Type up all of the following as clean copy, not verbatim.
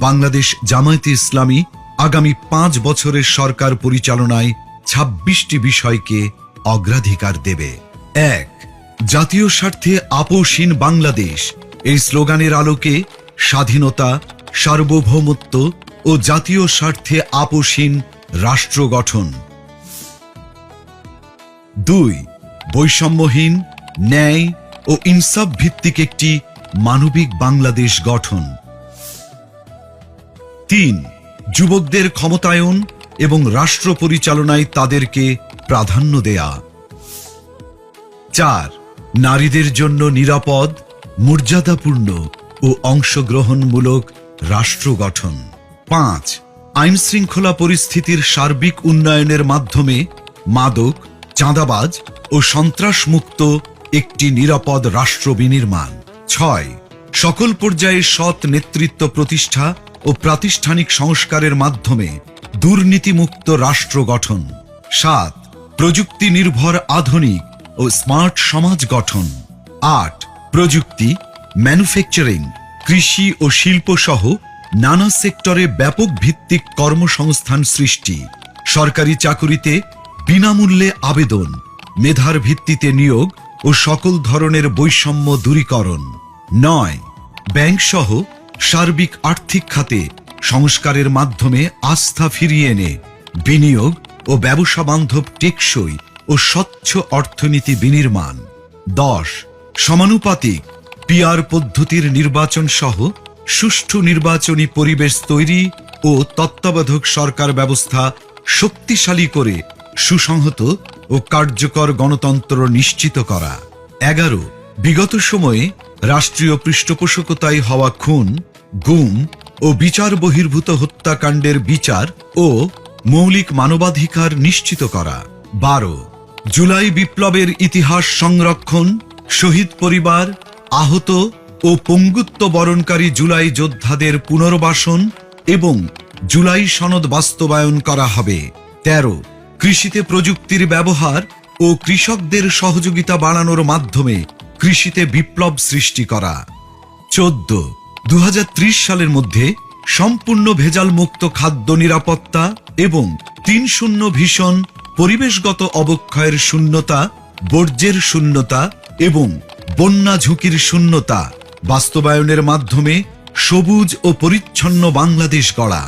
বাংলাদেশ জামায়াতে ইসলামী আগামী 5 বছরের সরকার পরিচালনায় 26টি বিষয়কে অগ্রাধিকার দেবে। 1. জাতীয় স্বার্থে আপোষহীন বাংলাদেশ। এই স্লোগানের আলোকে স্বাধীনতা, সার্বভৌমত্ব ও জাতীয় স্বার্থে আপোষহীন রাষ্ট্র গঠন। 2. বৈষম্যহীন, ন্যায় ও ইনসাফ ভিত্তিক একটি মানবিক বাংলাদেশ গঠন। 3. যুবকদের ক্ষমতায়ন এবং রাষ্ট্র পরিচালনায় তাদেরকে প্রাধান্য দেয়া। 4. নারীদের জন্য নিরাপদ, মর্যাদাপূর্ণ ও অংশগ্রহণমূলক রাষ্ট্র গঠন। 5. আইন শৃঙ্খলা পরিস্থিতির সার্বিক উন্নয়নের মাধ্যমে মাদক, চাঁদাবাজ ও সন্ত্রাসমুক্ত একটি নিরাপদ রাষ্ট্র বিনির্মাণ। 6. সকল পর্যায়ে সৎ নেতৃত্ব প্রতিষ্ঠা ও প্রাতিষ্ঠানিক সংস্কারের মাধ্যমে দুর্নীতিমুক্ত রাষ্ট্র গঠন। 7. প্রযুক্তি নির্ভর আধুনিক ও স্মার্ট সমাজ গঠন। 8. প্রযুক্তি, ম্যানুফ্যাকচারিং, কৃষি ও শিল্প সহ নানা সেক্টরে ব্যাপক ভিত্তিক কর্মসংস্থান সৃষ্টি। সরকারি চাকুরিতে বিনামূল্যে আবেদন, মেধার ভিত্তিতে নিয়োগ ও সকল ধরনের বৈষম্য দূরীকরণ। 9. ব্যাংক সহ সার্বিক আর্থিক খাতে সংস্কারের মাধ্যমে আস্থা ফিরিয়ে এনে বিনিয়োগ ও ব্যবসা বান্ধব টেকসই ও স্বচ্ছ অর্থনীতি বিনির্মাণ। 10. সমানুপাতিক পিআর পদ্ধতির নির্বাচন সহ সুষ্ঠু নির্বাচনী পরিবেশ তৈরি ও তত্ত্বাবধায়ক সরকার ব্যবস্থা শক্তিশালী করে সুসংহত ও কার্যকর গণতন্ত্র নিশ্চিত করা। 11. বিগত সময়ে রাষ্ট্রীয় পৃষ্ঠপোষকতায় হওয়া খুন, গুম ও বিচার বহির্ভূত হত্যাকাণ্ডের বিচার ও মৌলিক মানবাধিকার নিশ্চিত করা। 12. জুলাই বিপ্লবের ইতিহাস সংরক্ষণ, শহীদ পরিবার, আহত ও পঙ্গুত্ব বরণকারী জুলাই যোদ্ধাদের পুনর্বাসন এবং জুলাই সনদ বাস্তবায়ন করা হবে। 13. কৃষিতে প্রযুক্তির ব্যবহার ও কৃষকদের সহযোগিতা বাড়ানোর মাধ্যমে কৃষিতে বিপ্লব সৃষ্টি করা। 14. 2030 সালের মধ্যে সম্পূর্ণ ভেজাল মুক্ত খাদ্য নিরাপত্তা এবং 3-0 ভিশন, পরিবেশগত অবক্ষয়ের শূন্যতা, বর্জ্যের শূন্যতা এবং বন্যা ঝুঁকির শূন্যতা বাস্তবায়নের মাধ্যমে সবুজ ও পরিচ্ছন্ন বাংলাদেশ গড়া।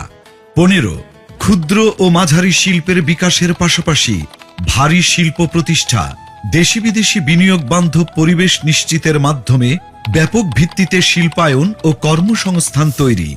15. ক্ষুদ্র ও মাঝারি শিল্পের বিকাশের পাশাপাশি ভারী শিল্প প্রতিষ্ঠা, দেশি বিদেশি বিনিয়োগ বান্ধব পরিবেশ নিশ্চিতের মাধ্যমে ব্যাপক ভিত্তিতে শিল্পায়ন ও কর্মসংস্থান তৈরি।